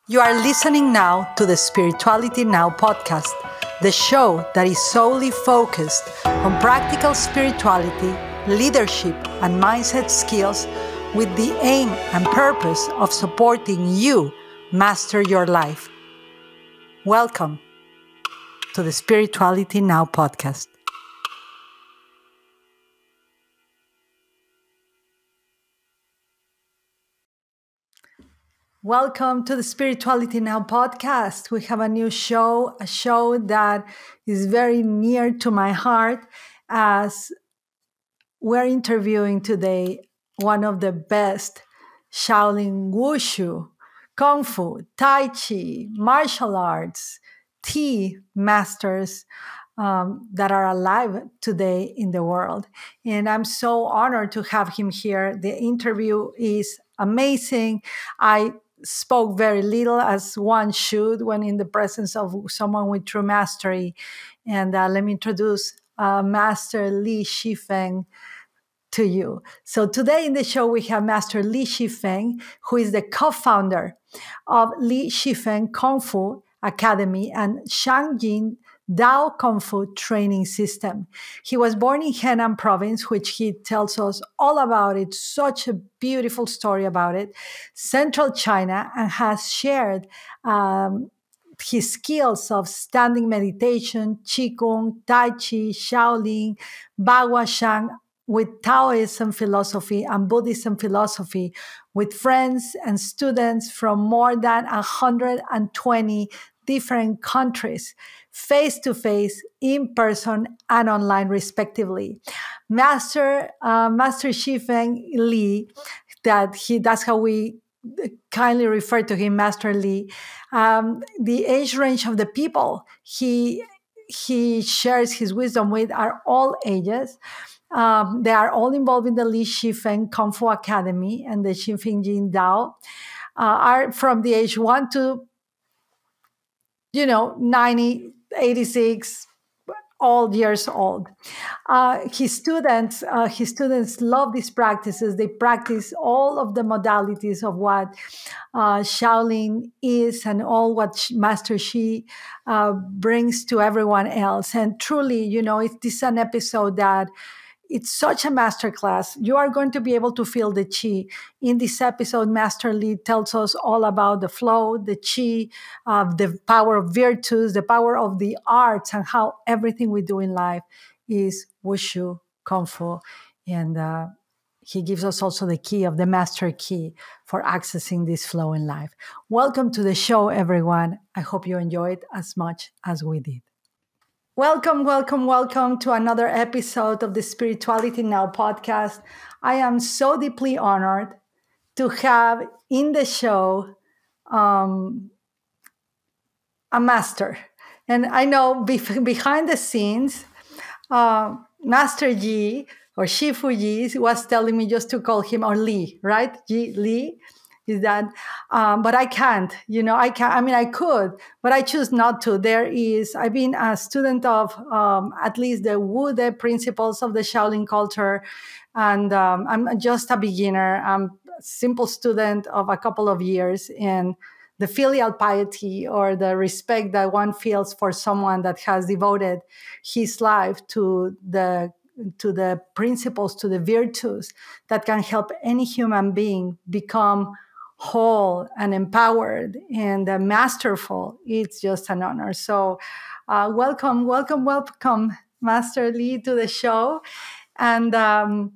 You are listening now to the Spirituality Now podcast, the show that is solely focused on practical spirituality, leadership, and mindset skills with the aim and purpose of supporting you master your life. Welcome to the Spirituality Now podcast. Welcome to the Spirituality Now podcast. We have a new show, a show that is very near to my heart as we're interviewing today one of the best Shaolin Wushu, Kungfu, Tai Chi, martial arts, tea masters that are alive today in the world. And I'm so honored to have him here. The interview is amazing. I spoke very little, as one should when in the presence of someone with true mastery. And let me introduce Master Li Fisheng to you. So today in the show, we have Master Li Fisheng, who is the co-founder of Li Fisheng KungfuAcademy and Zhong Jin Dao Kungfu training system. He was born in Henan Province, which he tells us all about it, such a beautiful story about it, central China, and has shared his skills of standing meditation, Qigong, Tai Chi, Shaolin, Bagua Zhang, with Taoism philosophy and Buddhism philosophy with friends and students from more than 120 different countries, face-to-face, in-person, and online, respectively. Master Shifeng Li, that's how we kindly refer to him, Master Li. The age range of the people he shares his wisdom with are all ages. They are all involved in the Li Fisheng KungfuAcademy and the Zhong Jin Dao, are from the age 1 to 90, 86, all years old. His students love these practices. They practice all of the modalities of what Shaolin is and all what Master Shi brings to everyone else. And truly, this is an episode that it's such a masterclass. You are going to be able to feel the Qi. In this episode, Master Li tells us all about the flow, the Qi, the power of virtues, the power of the arts, and how everything we do in life is Wushu, Kung Fu. And he gives us also the key of the master key for accessing this flow in life. Welcome to the show, everyone. I hope you enjoyed as much as we did. Welcome, welcome, welcome to another episode of the Spirituality Now podcast. I am so deeply honored to have in the show a master. And I know behind the scenes, Master Yi or Shifu Yi was telling me just to call him, or Li, right? Li. Is that, but I can't, I could, but I choose not to. I've been a student of at least the Wu-De principles of the Shaolin culture, and I'm just a beginner. I'm a simple student of a couple of years, and the filial piety or the respect that one feels for someone that has devoted his life to the principles, to the virtues that can help any human being become whole and empowered and masterful. It's just an honor. So welcome, Master Li, to the show. And I'm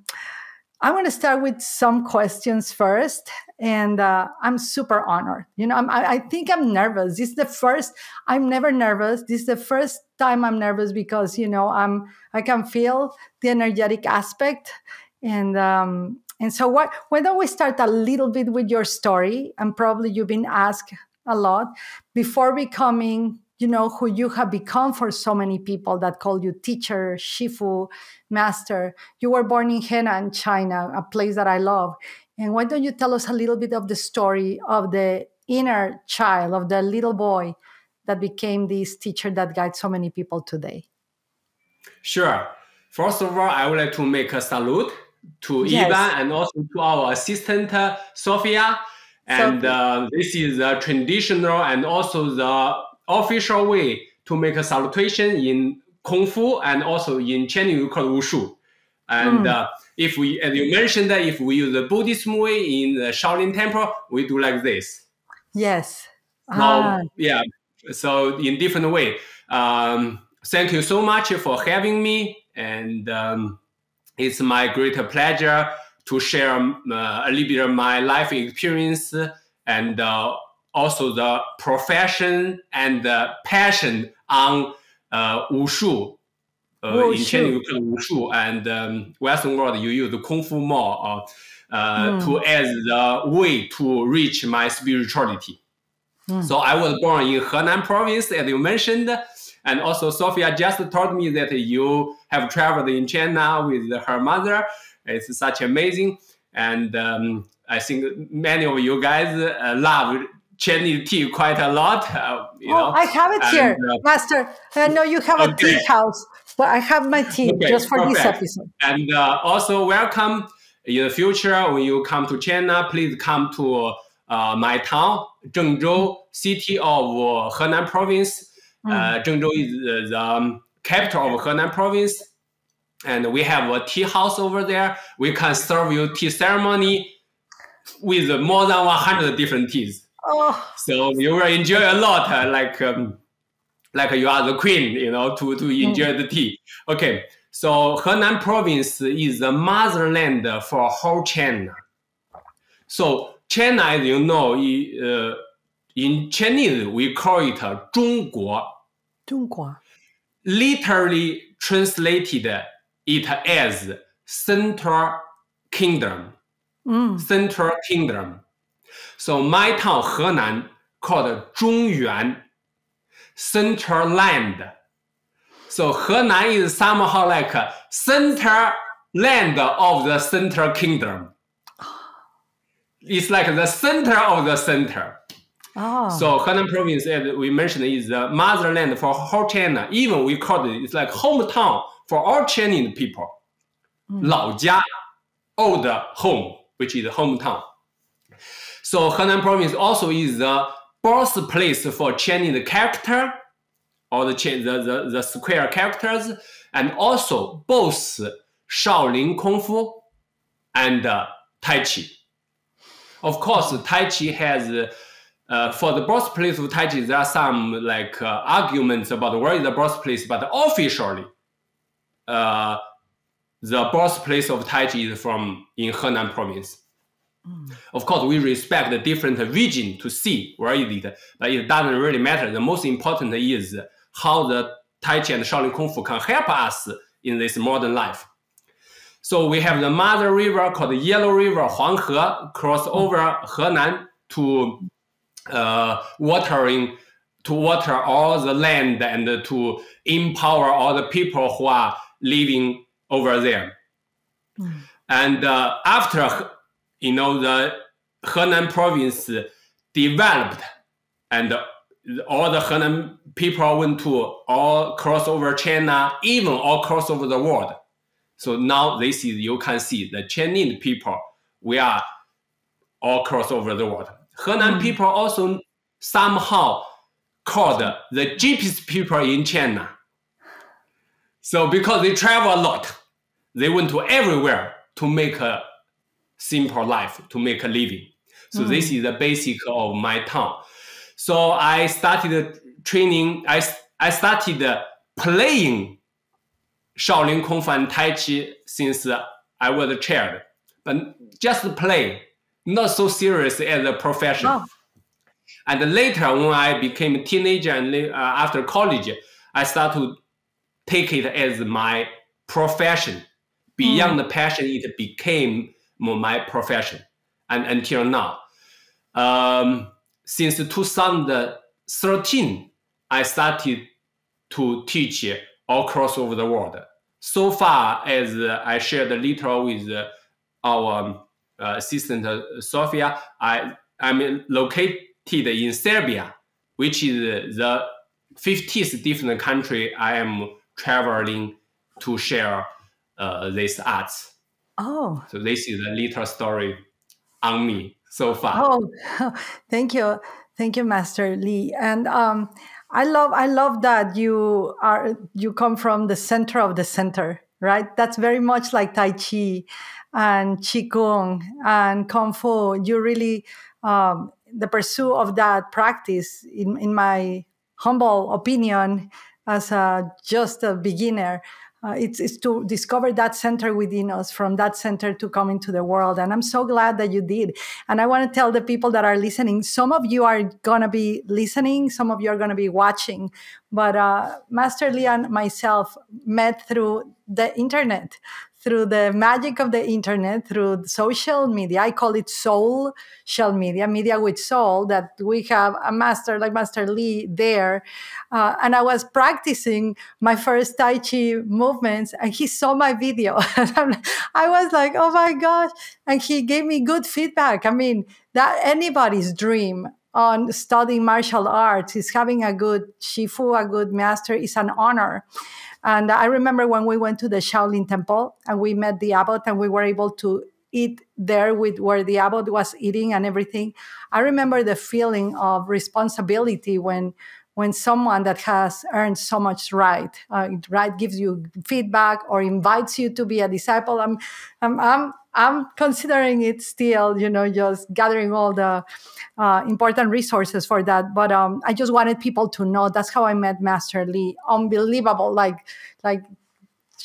going to start with some questions first. And I'm super honored. I think I'm nervous. I'm never nervous. This is the first time I'm nervous because, I can feel the energetic aspect. And so why don't we start a little bit with your story? And probably you've been asked a lot before becoming, who you have become for so many people that call you teacher, Shifu, master. You were born in Henan, China, a place that I love. And why don't you tell us a little bit of the story of the inner child, of the little boy that became this teacher that guides so many people today? Sure. First of all, I would like to make a salute to Ivan and also to our assistant, Sophia. And this is the traditional and also the official way to make a salutation in Kungfu and also in Chinese we call Wushu. And if we, as you mentioned, that if we use the Buddhism way in the Shaolin temple, we do like this. Yes. Yeah. So in different way. Thank you so much for having me, and it's my great pleasure to share a little bit of my life experience and also the profession and the passion on Wushu. In Chinese, you call Wushu, and Western world, you use the Kungfu more to as the way to reach my spirituality. So I was born in Henan Province, as you mentioned, and also Sophia just told me that you have traveled in China with her mother. It's such amazing, and I think many of you guys love Chinese tea quite a lot. You know, I have it here, Master. I know you have a tea house, but I have my tea just for this episode. And also welcome in the future when you come to China. Please come to my town, Zhengzhou, city of Henan Province. Zhengzhou is the capital of Henan Province. And we have a tea house over there. We can serve you tea ceremony with more than 100 different teas. So you will enjoy a lot, like you are the queen, you know, to enjoy the tea. Okay, so Henan Province is the motherland for whole China. So China, as you know, in Chinese we call it 中国. 中国. Literally translated it as Central Kingdom. Central Kingdom. So my town Henan called 中原, Central Land. So Henan is somehow like a center land of the Central Kingdom. It's like the center of the center. So Henan Province, as we mentioned, is the motherland for whole China. Even we call it, it's like hometown for all Chinese people. 老家, old home, which is hometown. So Henan Province also is the birthplace for Chinese character, or the square characters, and also both Shaolin Kungfu and Tai Chi. Of course, Tai Chi has, for the birthplace of Tai Chi, there are some like arguments about where is the birthplace, but officially, the birthplace of Tai Chi is in Henan Province. Of course, we respect the different region to see where is it, but it doesn't really matter. The most important is how the Tai Chi and Shaolin Kung Fu can help us in this modern life. So we have the mother river called the Yellow River, Huanghe, cross over Henan to water all the land and to empower all the people who are living over there. And after, you know, the Henan province developed and all the Henan people went to all cross over China, even all cross over the world. So now this is, you can see the Chinese people, we are all cross over the world. Henan people also somehow called the gypsy people in China. So because they travel a lot, they went to everywhere to make a simple life, to make a living. So this is the basic of my town. So I started training, I started playing Shaolin Kung Fu and Tai Chi since I was a child, but just play, not so serious as a profession. Oh. And later when I became a teenager and after college, I started to take it as my profession. Beyond the passion, it became my profession. And until now, since 2013, I started to teach all across over the world. So far as I shared a little with our assistant Sophia, I'm located in Serbia, which is the 50th different country I am traveling to share these arts. Oh. So this is a little story on me. so far. Oh, thank you. Thank you, Master Li. And I love that you come from the center of the center, right? That's very much like Tai Chi and Qigong and Kung Fu. You really the pursuit of that practice, in my humble opinion, as just a beginner. It's to discover that center within us, from that center to come into the world. And I'm so glad that you did. And I want to tell the people that are listening, some of you are going to be listening, some of you are going to be watching. But Master Li and myself met through the internet, through the magic of the internet, through social media. I call it social media, media with soul, that we have a master like Master Li there. And I was practicing my first Tai Chi movements, and he saw my video. I was like, oh my gosh. And he gave me good feedback. I mean, that anybody's dream on studying martial arts is having a good Shifu, a good master, is an honor. And I remember when we went to the Shaolin temple and we met the abbot and we were able to eat there with where the abbot was eating and everything. I remember the feeling of responsibility when someone that has earned so much right gives you feedback or invites you to be a disciple. I'm considering it still, just gathering all the important resources for that. But I just wanted people to know that's how I met Master Li. Unbelievable,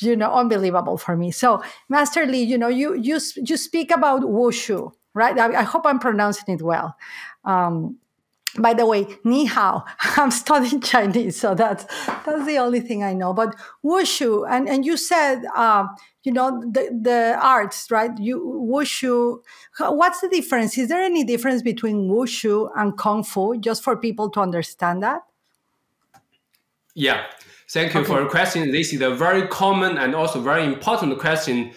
unbelievable for me. So, Master Li, you speak about wushu, right? I hope I'm pronouncing it well. By the way, ni hao. I'm studying Chinese, so that's the only thing I know. But wushu, and you said, the arts, right? Wushu. What's the difference? Is there any difference between wushu and kung fu? Just for people to understand that. Yeah, thank you for the question. This is a very common and also very important question,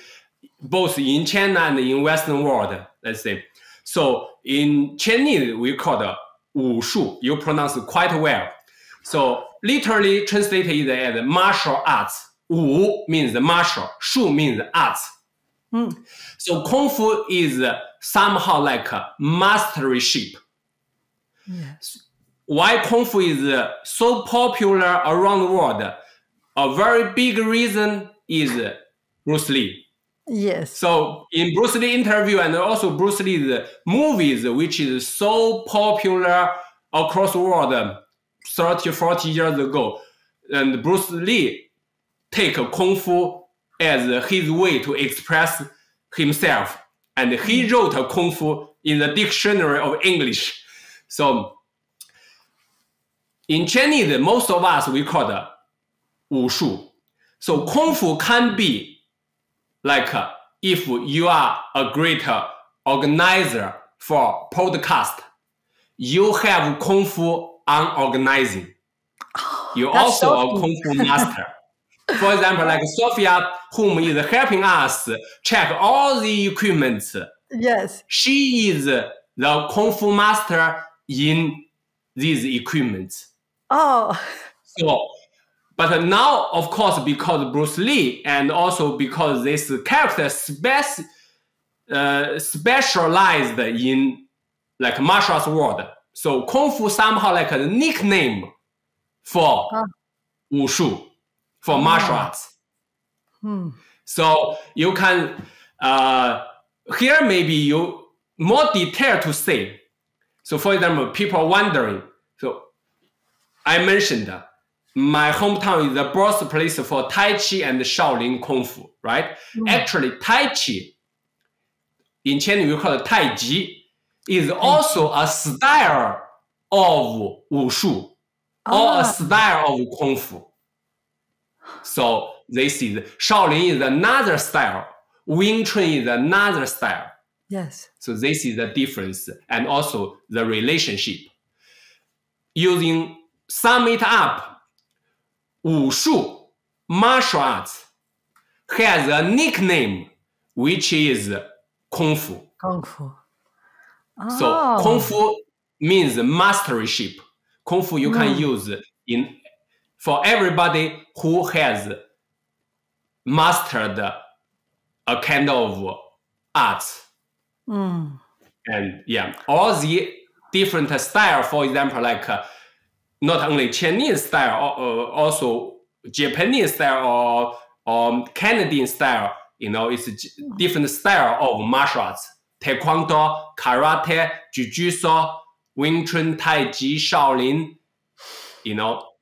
both in China and in Western world. Let's say, so in Chinese we call it Wu Shu. You pronounce it quite well. So literally translated as martial arts. Wu means martial, Shu means arts. So Kung Fu is somehow like a masteryship. Yes. Why Kung Fu is so popular around the world? A very big reason is Bruce Lee. Yes. So in Bruce Lee interview and also Bruce Lee's movies, which is so popular across the world 30, 40 years ago, and Bruce Lee take Kung Fu as his way to express himself. And he wrote Kung Fu in the dictionary of English. So in Chinese, most of us, we call it Wu Shu. So Kung Fu can be like if you are a great organizer for podcast, you have Kung Fu on organizing. You're also a Kung Fu master. For example, like Sophia, whom is helping us check all the equipment. Yes. She is the Kung Fu master in these equipments. Oh. So, but now, of course, because Bruce Lee and also because this character specialized in like martial arts world, so Kung Fu somehow like a nickname for Wushu, for martial arts. So you can here maybe you more detail to say. So for example, people are wondering. So I mentioned my hometown is the birthplace for Tai Chi and Shaolin Kung Fu, right? Actually, Tai Chi, in Chinese we call it Tai Chi, is also a style of Wushu or a style of Kung Fu. So this is Shaolin is another style, Wing Chun is another style. Yes. So this is the difference and also the relationship. Using sum it up, Wushu, martial arts, has a nickname which is Kung Fu. Kung Fu. Oh. So Kung Fu means masteryship. Kung Fu you can use for everybody who has mastered a kind of arts. And yeah, all the different style, for example, like not only Chinese style, also Japanese style or Canadian style, it's a different style of martial arts. Taekwondo, karate, jiu-jitsu, Wing Chun, Tai Chi, Shaolin,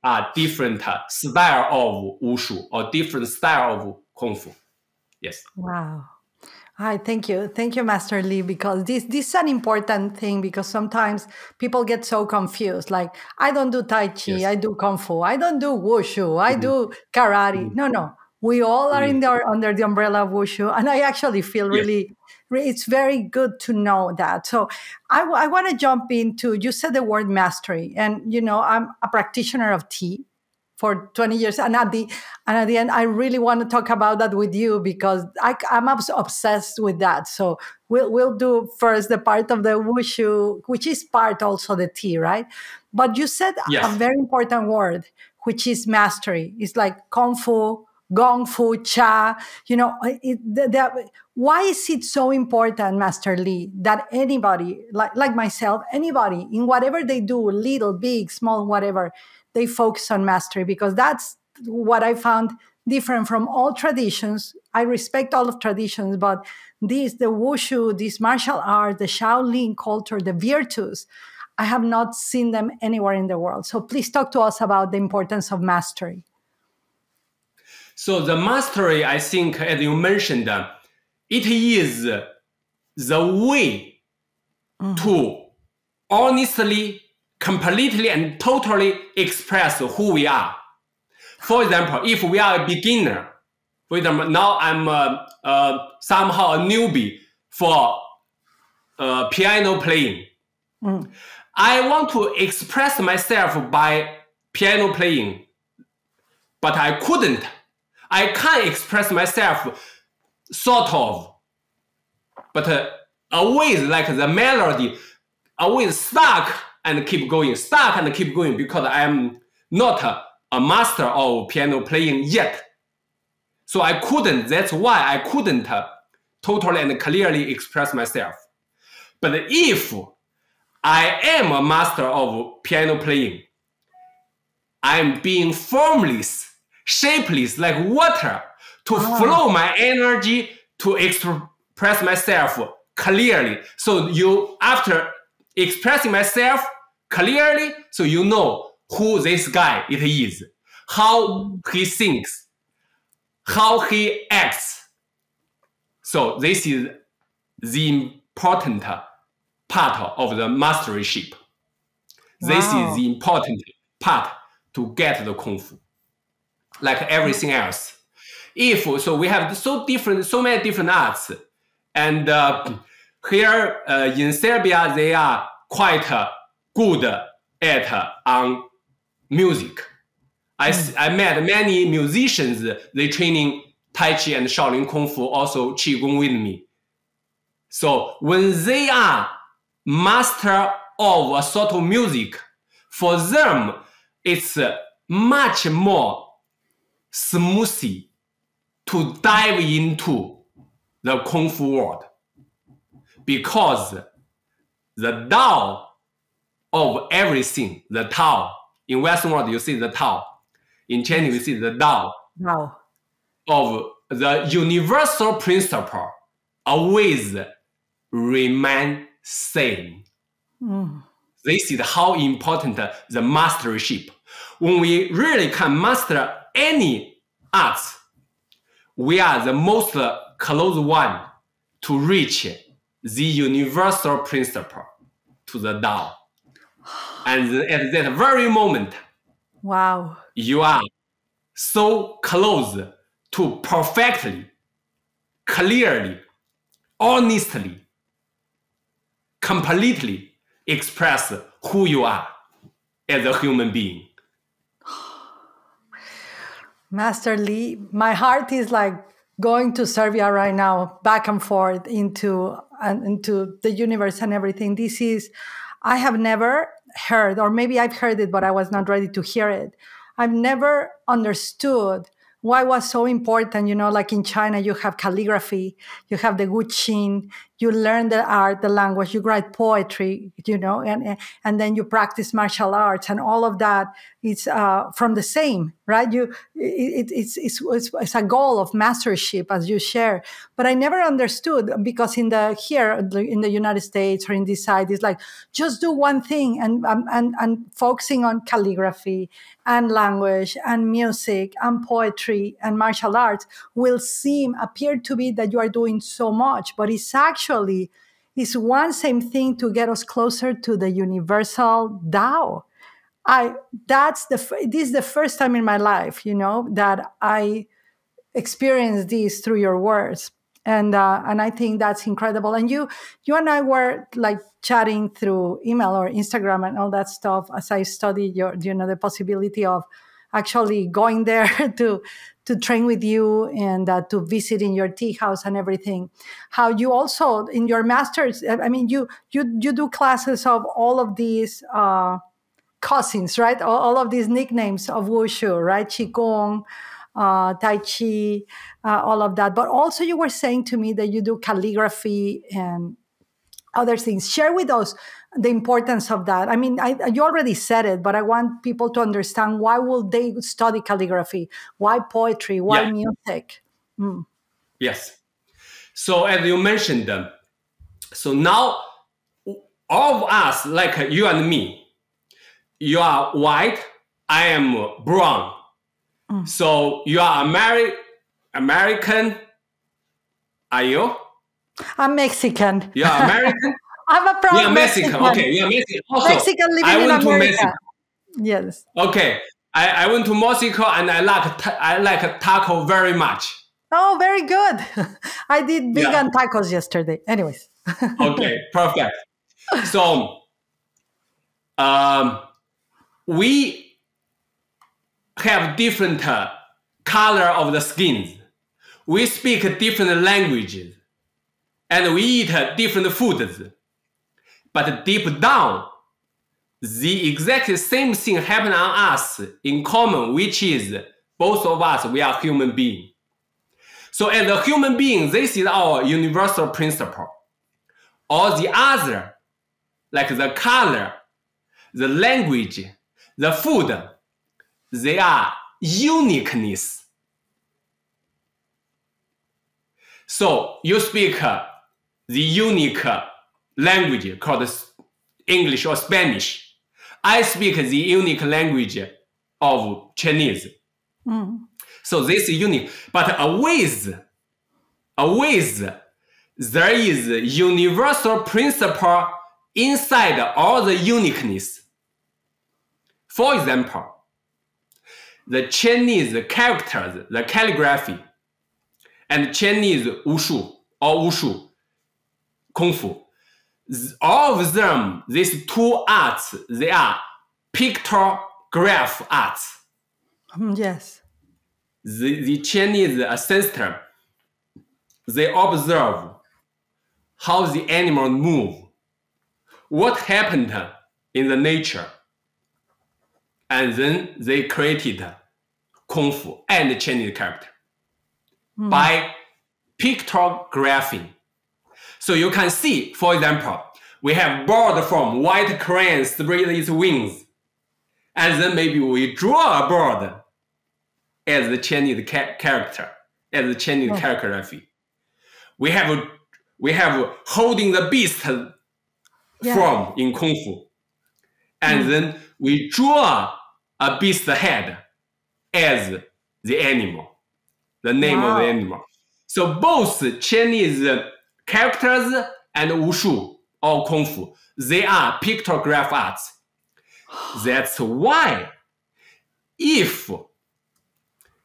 are different style of wushu or different style of kung fu. Yes. Wow. Hi, thank you. Thank you, Master Li, because this is an important thing, because sometimes people get so confused. Like, I don't do Tai Chi, yes. I do Kung Fu. I don't do Wushu, I do karate. No. We all are under the umbrella of Wushu. And I actually feel really, it's very good to know that. So I want to jump into, you said the word mastery. And, I'm a practitioner of tea for 20 years. And at the end, I really want to talk about that with you, because I'm obsessed with that. So we'll do first the part of the Wushu, which is part also the tea, right? But you said a very important word, which is mastery. It's like Kung Fu, Gong Fu, Cha. Why is it so important, Master Li, that anybody, like myself, anybody, in whatever they do, little, big, small, whatever, they focus on mastery? Because that's what I found different from all traditions. I respect all of traditions, but the Wushu, this martial art, the Shaolin culture, the virtues, I have not seen them anywhere in the world. So please talk to us about the importance of mastery. So the mastery, I think, as you mentioned, it is the way to honestly, completely, and totally express who we are. For example, if we are a beginner, for example, now I'm somehow a newbie for piano playing. I want to express myself by piano playing, but I couldn't. I can't express myself, sort of, but always like the melody, always stuck and keep going, because I am not a master of piano playing yet. So I couldn't, that's why I couldn't totally and clearly express myself. But if I am a master of piano playing, I'm being formless, shapeless, like water, to flow my energy, to express myself clearly. So after expressing myself clearly, so you know who this guy it is, how he thinks, how he acts. So this is the important part of the mastership. This is the important part to get the Kung Fu. Like everything else. So we have so many different arts. And here in Serbia, they are quite good at music. I met many musicians, they training Tai Chi and Shaolin Kung Fu, also Qigong with me. So when they are master of a sort of music, for them, it's much more smoothie to dive into the Kung Fu world, because the Dao of everything, the Tao, in Western world you see the Tao, in Chinese you see the Dao, of the universal principle always remain same. This is how important the mastership. When we really can master any arts, we are the most close one to reach the universal principle, to the Tao. And at that very moment, you are so close to perfectly, clearly, honestly, completely express who you are as a human being. Master Li, my heart is like going to Serbia right now, back and forth into the universe and everything. I have never heard, or maybe I've heard it, but I was not ready to hear it. I've never understood why it was so important. Like in China, you have calligraphy, you have the Guqin, you learn the art, the language, you write poetry, you know, and then you practice martial arts, and all of that is from the same, right? It's a goal of mastership, as you share. But I never understood, because in the United States or in this side, it's like, just do one thing, and focusing on calligraphy and language and music and poetry and martial arts will appear to be that you are doing so much, but it's actually one same thing to get us closer to the universal Dao. This is the first time in my life, you know, that I experienced this through your words. And I think that's incredible. And you and I were like chatting through email or Instagram and all that stuff as I studied the possibility of actually going there to train with you and to visit in your tea house and everything. How you also in your masters, I mean, you do classes of all of these cousins, right? All of these nicknames of wushu, right? Qigong, Tai Chi, all of that. But also you were saying to me that you do calligraphy and other things. Share with us the importance of that. I mean, you already said it, but I want people to understand, why will they study calligraphy? Why poetry? Why music? Yes. So as you mentioned, so now all of us, like you and me, you are white, I am brown. So you are American. Are you? I'm Mexican. You are American? I'm a proud Mexican. Okay, you're Mexican. Also, Mexican living in America. Yes. Okay. I went to Mexico and I like taco very much. Oh, very good. I did vegan tacos yesterday. Anyways. Okay, perfect. So we have different color of the skins. We speak different languages. And we eat different foods. But deep down, the exact same thing happens on us in common, which is both of us, we are human beings. So as a human being, this is our universal principle. All the other, like the color, the language, the food, they are uniqueness. So you speak the unique language called English or Spanish. I speak the unique language of Chinese. So this is unique. But always, there is a universal principle inside all the uniqueness. For example, the Chinese characters, the calligraphy, and Chinese wushu or wushu, Kungfu, all of them, these two arts, they are pictograph arts. Yes. The Chinese ancestor, they observe how the animals move, what happened in the nature, and then they created Kungfu and Chinese character by pictographing. So you can see, for example, we have bird form, white crane spread its wings, and then maybe we draw a bird as the Chinese character, as the Chinese calligraphy. We have holding the beast form in Kungfu, and then we draw a beast head as the animal, the name of the animal. So both Chinese characters and wushu or Kungfu, they are pictograph arts. That's why if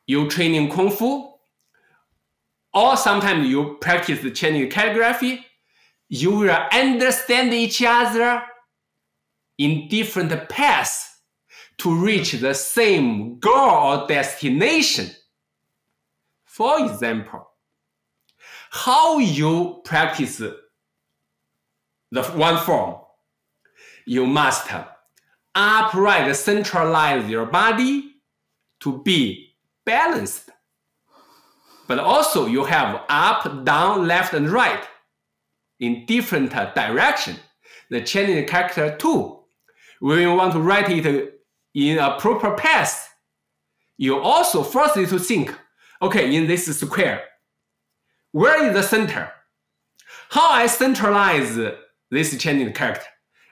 you train in Kungfu, or sometimes you practice the Chinese calligraphy, you will understand each other in different paths to reach the same goal or destination. For example, how you practice the one form, you must upright centralize your body to be balanced. But also you have up, down, left, and right. in different direction. The chanting character 2, when you want to write it in a proper path, you also first need to think, okay, in this square, where is the center? How I centralize this chanting character?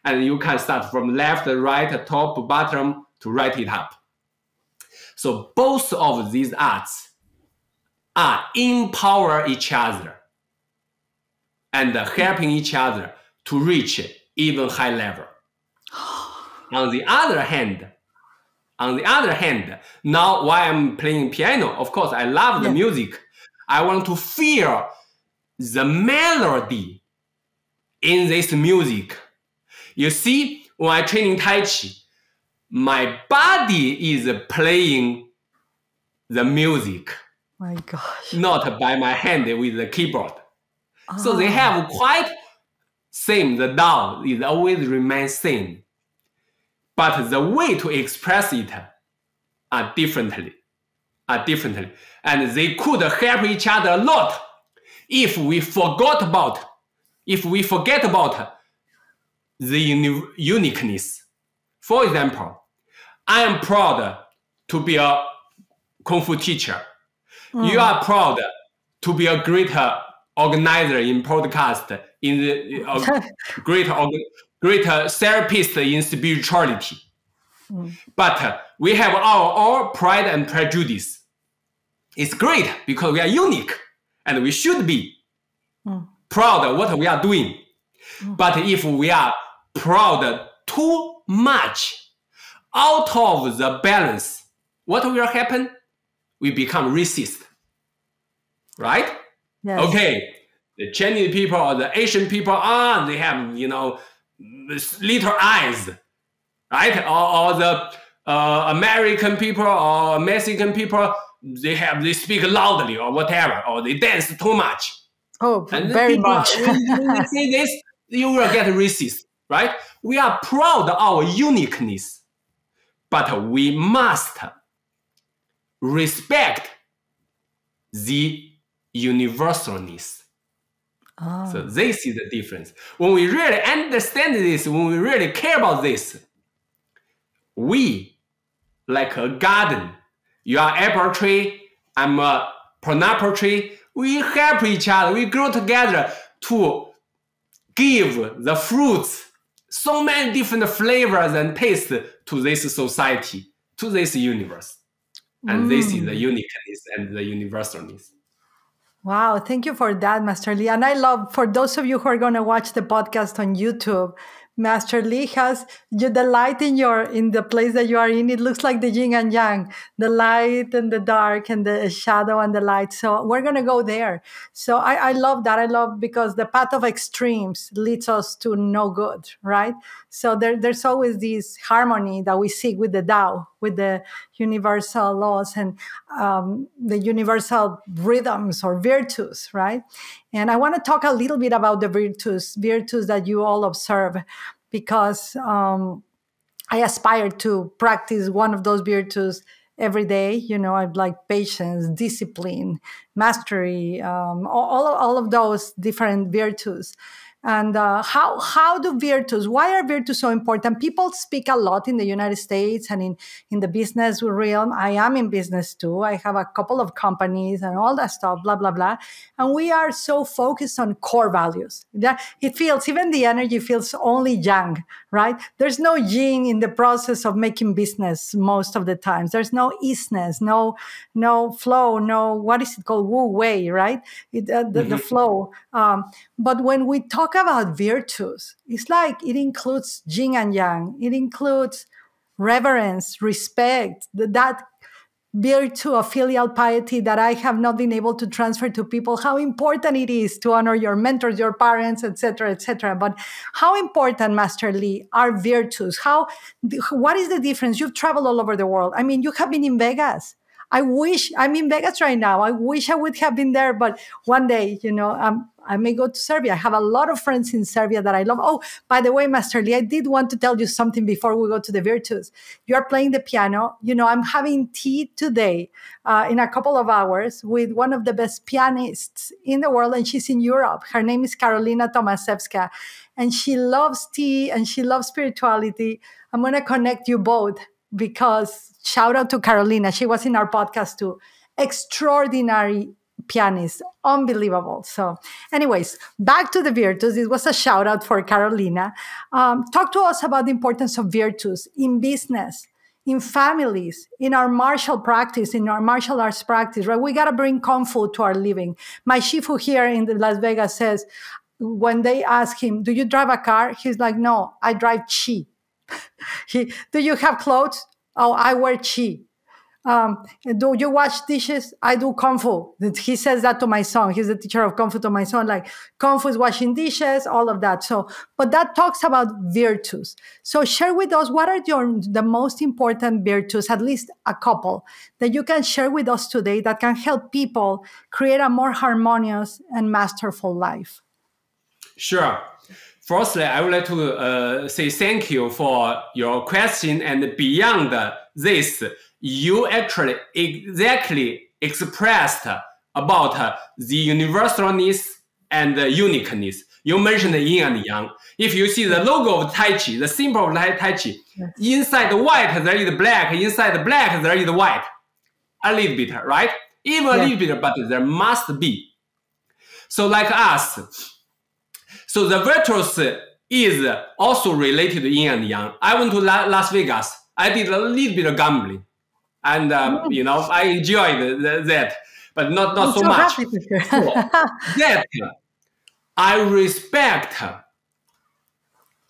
And you can start from left, right, top, bottom to write it up. So both of these arts are empower each other and helping each other to reach even high level. On the other hand, now while I'm playing piano, of course, I love the music. I want to feel the melody in this music. You see, when I training Tai Chi, my body is playing the music. My gosh. Not by my hand with the keyboard. So they have quite same, the Dao is always remain same. But the way to express it are differently. And they could help each other a lot if we forget about the uniqueness. For example, I am proud to be a Kung Fu teacher. You are proud to be a great organizer in podcast, in the great therapist in spirituality. But we have our pride and prejudice. It's great because we are unique and we should be proud of what we are doing. But if we are proud too much, out of the balance, what will happen? We become racist, right? Yes. Okay, the Chinese people or the Asian people, they have, little eyes, right? Or the American people or Mexican people, they speak loudly or whatever, or they dance too much. Oh, and very much. When you say this, you will get racist, right? We are proud of our uniqueness, but we must respect the universalness. So this is the difference. When we really understand this, when we really care about this, we, like a garden, you are apple tree, I'm a pineapple tree, we help each other, we grow together to give the fruits so many different flavors and tastes to this society, to this universe. And this is the uniqueness and the universalness. Wow, thank you for that, Master Li. And I love, for those of you who are going to watch the podcast on YouTube, Master Li has the light in the place that you are in. It looks like the yin and yang, the light and the dark and the shadow and the light. So we're going to go there. So I love that. I love because the path of extremes leads us to no good, right? So there's always this harmony that we seek with the Dao, with the universal laws and the universal rhythms or virtues, right? And I want to talk a little bit about the virtues that you all observe, because I aspire to practice one of those virtues every day. I'd like patience, discipline, mastery, all of those different virtues. And how do virtues, why are virtues so important? People speak a lot in the United States and in the business realm. I am in business too. I have a couple of companies and all that stuff, blah, blah, blah. And we are so focused on core values. It feels, even the energy feels only yang, right? There's no yin in the process of making business most of the times. There's no easiness, no flow, no, what is it called? Wu wei, right? The flow. But when we talk about virtues, it's like it includes yin and yang. It includes reverence, respect, that virtue of filial piety that I have not been able to transfer to people, how important it is to honor your mentors, your parents, etc., etc. But how important, Master Li, are virtues? What is the difference? You've traveled all over the world. I mean, you have been in Vegas. I wish I'm in Vegas right now. I wish I would have been there, but one day, I may go to Serbia. I have a lot of friends in Serbia that I love. Oh, by the way, Master Lee, I did want to tell you something before we go to the virtues. You are playing the piano. I'm having tea today in a couple of hours with one of the best pianists in the world, and she's in Europe. Her name is Karolina Tomaszewska, and she loves tea and she loves spirituality. I'm going to connect you both because shout out to Carolina. She was in our podcast too. Extraordinary pianist, unbelievable. So anyways, back to the virtues. It was a shout out for Carolina. Talk to us about the importance of virtues in business, in families, in our martial practice, in our martial arts practice, right? We got to bring Kung Fu to our living. My Shifu here in Las Vegas says, when they ask him, do you drive a car? He's like, no, I drive Chi. Do you have clothes? Oh, I wear Chi. Do you wash dishes? I do Kung Fu. He says that to my son. He's the teacher of Kung Fu to my son. Like Kung Fu is washing dishes, all of that. So, but that talks about virtues. So share with us, what are the most important virtues, at least a couple, that you can share with us today that can help people create a more harmonious and masterful life? Sure. Firstly, I would like to say thank you for your question. And beyond this, you actually exactly expressed about the universalness and the uniqueness. You mentioned the yin and yang. If you see the logo of Tai Chi, the symbol of Tai Chi, yes. Inside the white there is black, inside the black there is white. A little bit, right? Even a little bit, but there must be. So like us, so the virtues is also related to yin and yang. I went to Las Vegas. I did a little bit of gambling. And, I enjoyed that, but not so much. So that I respect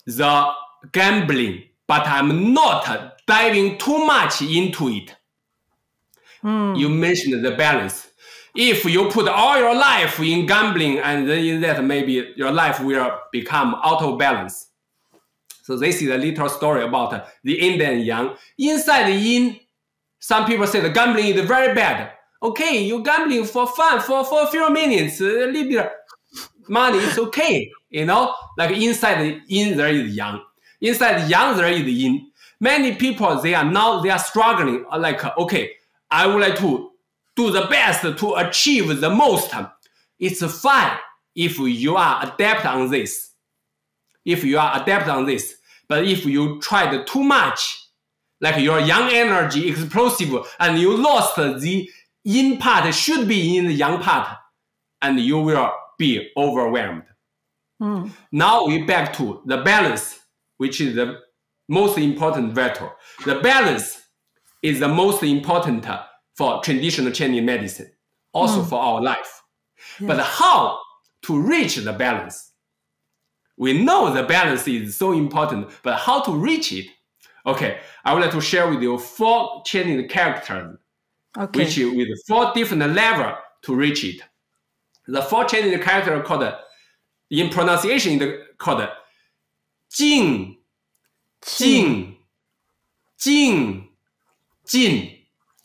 the gambling, but I'm not diving too much into it. You mentioned the balance. If you put all your life in gambling, and then in that maybe your life will become out of balance. So this is a little story about the yin and yang. Inside the yin, some people say the gambling is very bad. Okay, you gambling for fun for a few minutes, a little bit money, it's okay. Like inside the yin there is yang. Inside the yang there is the yin. Many people they are struggling. Like okay, I would like to do the best to achieve the most. It's fine if you are adept on this. But if you tried too much, like your yang energy explosive, and you lost the yin part should be in the yang part, and you will be overwhelmed. Now we back to the balance, which is the most important virtue. The balance is the most important for traditional Chinese medicine, also for our life. Yes. But how to reach the balance? We know the balance is so important, but how to reach it? Okay, I would like to share with you 4 Chinese characters, which with 4 different levels to reach it. The 4 Chinese characters called, in pronunciation, called Jing, Jing, Jing, Jin.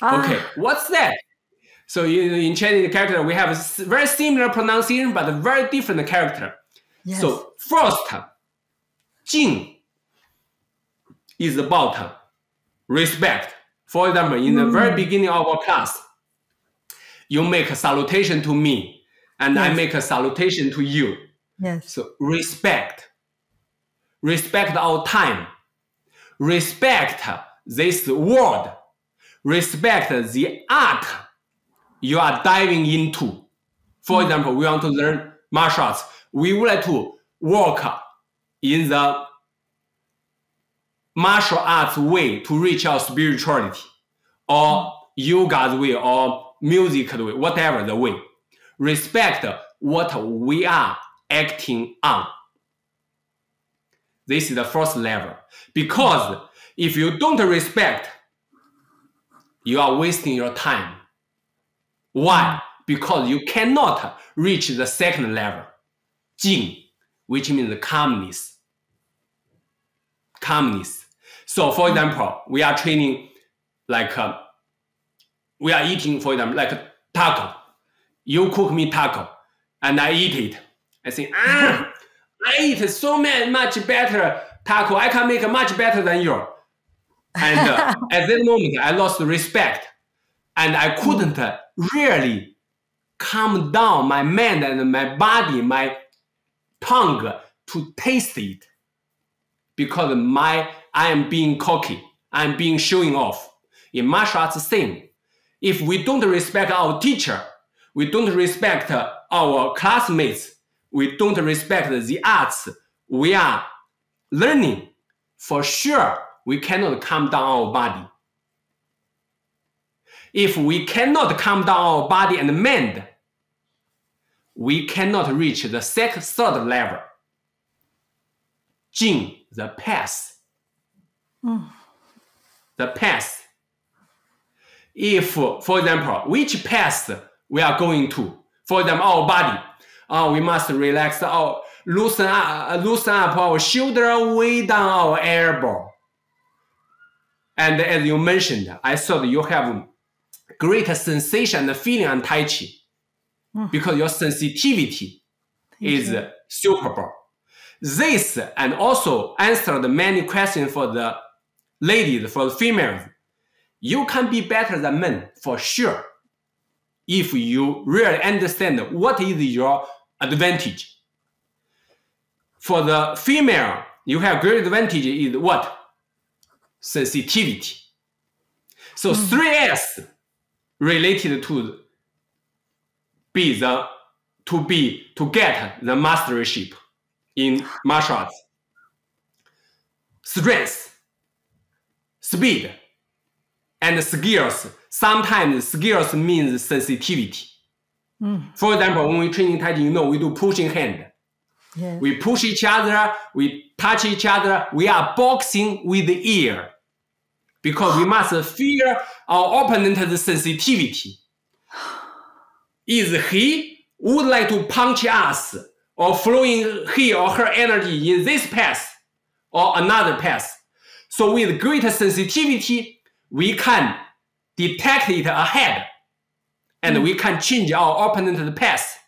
Okay, what's that? So in Chinese character, we have a very similar pronunciation, but a very different character. Yes. So first, Jing is about respect. For example, in the very beginning of our class, you make a salutation to me, and I make a salutation to you. Yes. So respect. Respect our time. Respect this word. Respect the art you are diving into. For example, we want to learn martial arts. We would like to work in the martial arts way to reach our spirituality, or yoga's way, or music way, whatever the way. Respect what we are acting on. This is the first level. Because if you don't respect, you are wasting your time. Why? Because you cannot reach the second level, Jing, which means calmness. Calmness. So, for example, we are training like we are eating for them like taco. You cook me taco, and I eat it. I think, I eat so much better taco. I can make it much better than you. And at that moment, I lost respect. And I couldn't really calm down my mind and my body, my tongue to taste it. Because I am being cocky. I'm being showing off. In martial arts, the same. If we don't respect our teacher, we don't respect our classmates, we don't respect the arts we are learning, for sure, we cannot calm down our body. If we cannot calm down our body and mind, we cannot reach the third level. Jin, the path. The path. If, for example, which path we are going to, for example, our body, we must relax, loosen up our shoulder, way down our elbow. And as you mentioned, I thought you have great sensation and feeling on Tai Chi because your sensitivity is superb. This and also answered many questions for the ladies, for the females. You can be better than men for sure if you really understand what is your advantage. For the female, you have great advantage is what? Sensitivity. So 3S related to get the mastership in martial arts. Strength, speed, and skills. Sometimes skills means sensitivity. For example, when we train in Tai Chi, we do pushing hand. Yes. We push each other, we touch each other, we are boxing with the ear. Because we must feel our opponent's sensitivity. Is he would like to punch us or flowing he or her energy in this path or another path? So with greater sensitivity, we can detect it ahead and we can change our opponent's path.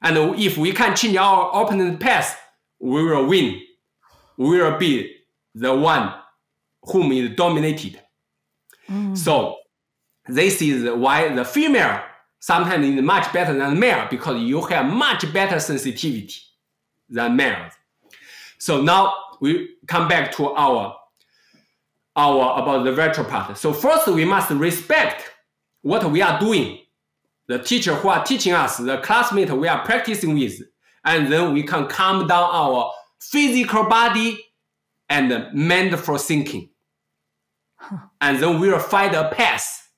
And if we can change our opponent's path, we will win. We will be the one whom is dominated. So this is why the female sometimes is much better than male, because you have much better sensitivity than males. So now we come back to our about the virtual part. So first we must respect what we are doing, the teacher who are teaching us, the classmate we are practicing with, and then we can calm down our physical body and mindful thinking. And then we will find a path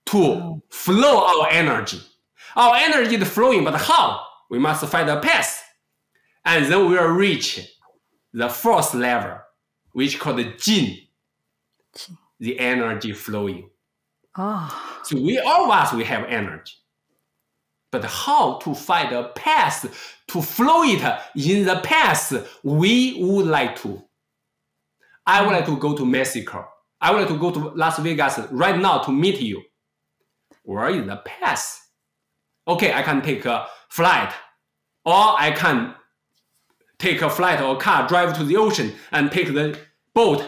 to flow our energy. Our energy is flowing, but how? We must find a path. And then we will reach the fourth level, which is called Jin, the energy flowing. So all of us, we have energy. But how to find a path to flow it in the path we would like to? I would like to go to Mexico. I would like to go to Las Vegas right now to meet you. Where is the path? Okay, I can take a flight, or I can take a flight or car, drive to the ocean and take the boat.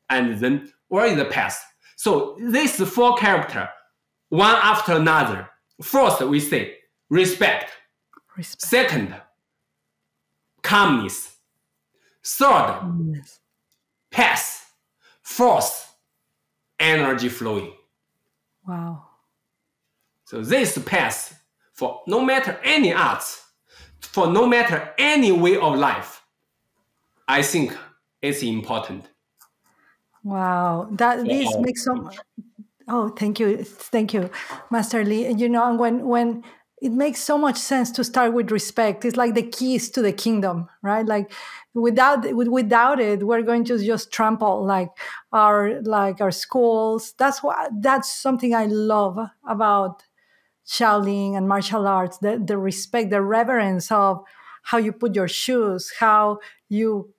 And then where is the path? So these four characters, one after another. First, we say respect. Second, calmness. Third, path. Fourth, energy flowing. Wow. So this path, for no matter any arts, for no matter any way of life, I think it's important. Wow, this makes so much. Oh, thank you, Master Li. When it makes so much sense to start with respect. It's like the keys to the kingdom, right? Like without it, we're going to just trample our schools. That's something I love about Shaolin and martial arts. The respect, the reverence of how you put your shoes, how you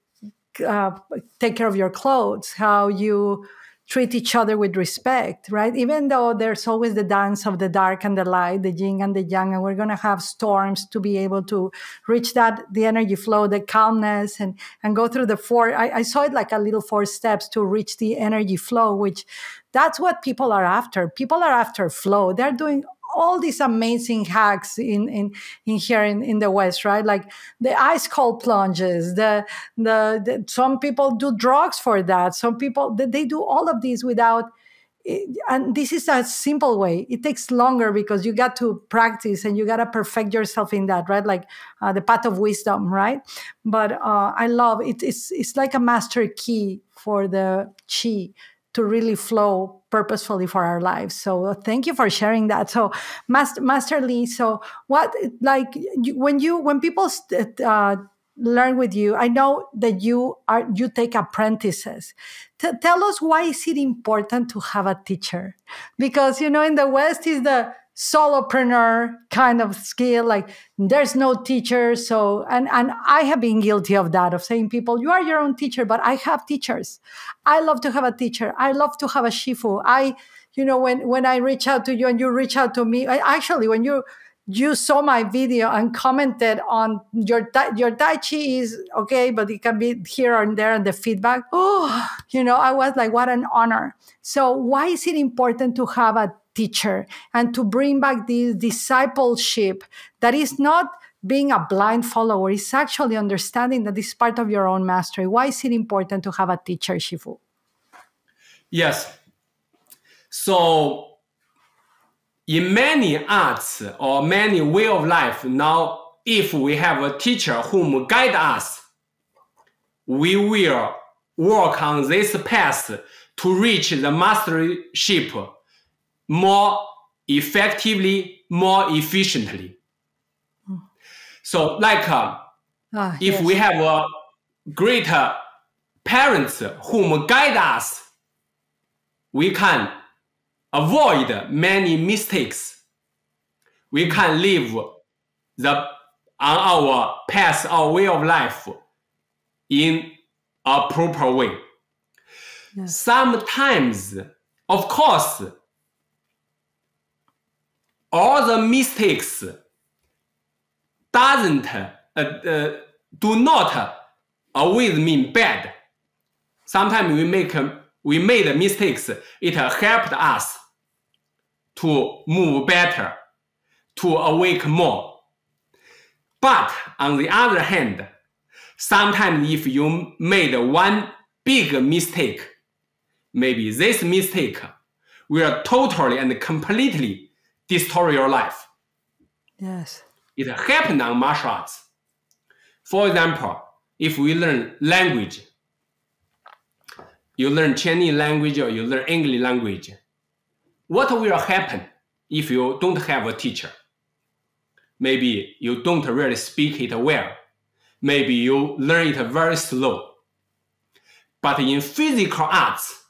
take care of your clothes, how you treat each other with respect, right? Even though there's always the dance of the dark and the light, the yin and the yang, and we're going to have storms to be able to reach the energy flow, the calmness, and go through the I saw it like a little 4 steps to reach the energy flow, which that's what people are after. People are after flow. They're doing all these amazing hacks in here in the West, right? Like the ice cold plunges, the some people do drugs for that. Some people, they do all of these without, and this is a simple way. It takes longer because you got to practice and you got to perfect yourself in that, right? Like the path of wisdom, right? But I love it. It's like a master key for the Qi to really flow purposefully for our lives. So thank you for sharing that. So Master Li, so what, like when people learn with you, I know that you take apprentices. Tell us, why is it important to have a teacher? Because, in the West is the solopreneur kind of skill, like there's no teacher. So, and I have been guilty of that, of saying people, you are your own teacher, but I have teachers. I love to have a teacher. I love to have a Shifu. When I reach out to you and you reach out to me, when you saw my video and commented on your Tai Chi is okay, but it can be here and there and the feedback. Oh, I was like, what an honor. So why is it important to have a teacher and to bring back this discipleship that is not being a blind follower? It's actually understanding that this is part of your own mastery. Why is it important to have a teacher, Shifu? Yes. So in many arts or many way of life, now if we have a teacher whom guide us, we will work on this path to reach the mastership more effectively, more efficiently. So like if we have a great parents whom guide us, we can avoid many mistakes. We can live on our path, our way of life in a proper way. Yes. Sometimes, of course, all the mistakes do not always mean bad. Sometimes we made mistakes. It helped us to move better, to awake more. But on the other hand, sometimes if you made one big mistake, maybe this mistake will totally and completely destroy your life. Yes. It happened on martial arts. For example, if we learn language, you learn Chinese language or you learn English language, what will happen if you don't have a teacher? Maybe you don't really speak it well. Maybe you learn it very slow. But in physical arts,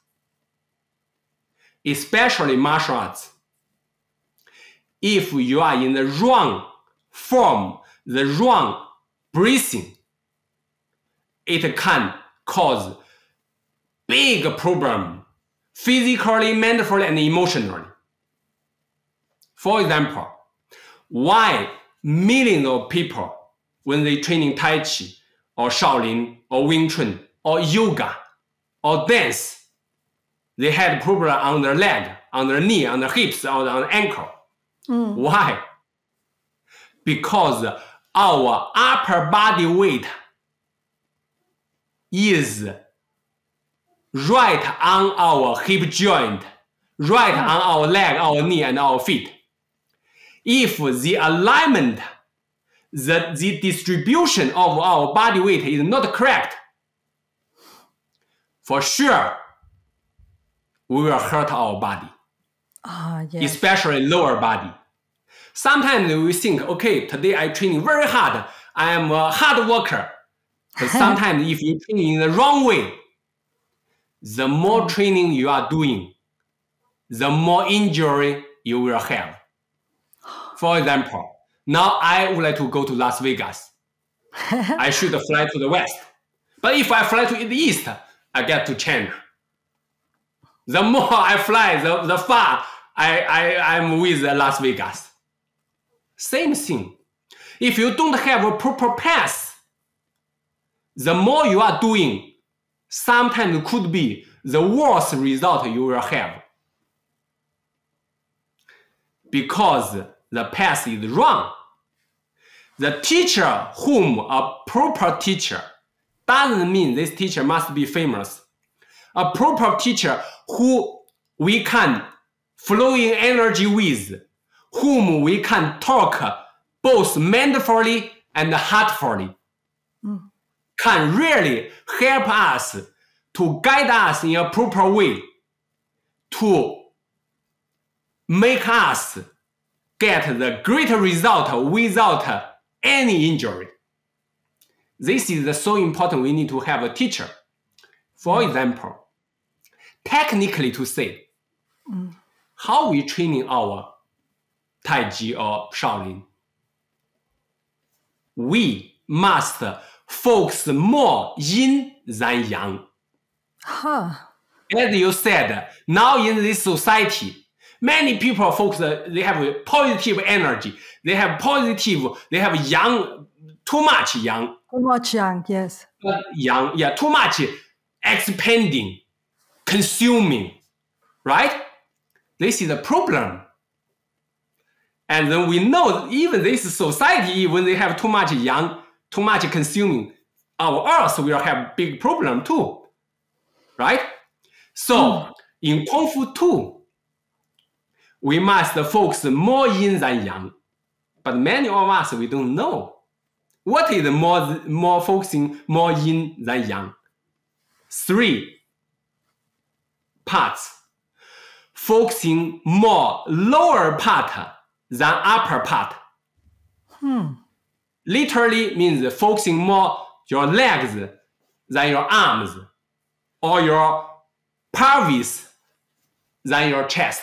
especially martial arts, if you are in the wrong form, the wrong breathing, it can cause big problem, physically, mentally, and emotionally. For example, why millions of people, when they training Tai Chi, or Shaolin, or Wing Chun, or yoga, or dance, they had problem on their leg, on their knee, on their hips, or on their ankle. Why? Because our upper body weight is right on our hip joint, right on our leg, our knee, and our feet. If the alignment, the distribution of our body weight is not correct, for sure, we will hurt our body, yes. Especially lower body. Sometimes we think, okay, today I train very hard. I am a hard worker. But sometimes if you train in the wrong way, the more training you are doing, the more injury you will have. For example, now I would like to go to Las Vegas. I should fly to the west. But if I fly to the east, I get to China. The more I fly, the far I'm with Las Vegas. Same thing. If you don't have a proper path, the more you are doing, sometimes it could be the worst result you will have. Because the path is wrong. The teacher whom a proper teacher doesn't mean this teacher must be famous. A proper teacher who we can flow in energy with, whom we can talk both mindfully and heartfully, can really help us to guide us in a proper way to make us get the great result without any injury. This is so important. We need to have a teacher. For example, technically to say, how we training our Tai Chi or Shaolin, we must focus more yin than yang. As you said, now in this society, many people focus, they have positive energy. They have yang, too much yang. Too much yang, yes. Yang, yeah, too much expanding, consuming, right? This is a problem. And then we know even this society, when they have too much yang, too much consuming, our earth will have big problem too, right? So in Kung Fu too, we must focus more yin than yang. But many of us, we don't know. What is more focusing more yin than yang? 3 parts. Focusing more lower part than upper part. Literally means focusing more your legs than your arms, or your pelvis than your chest.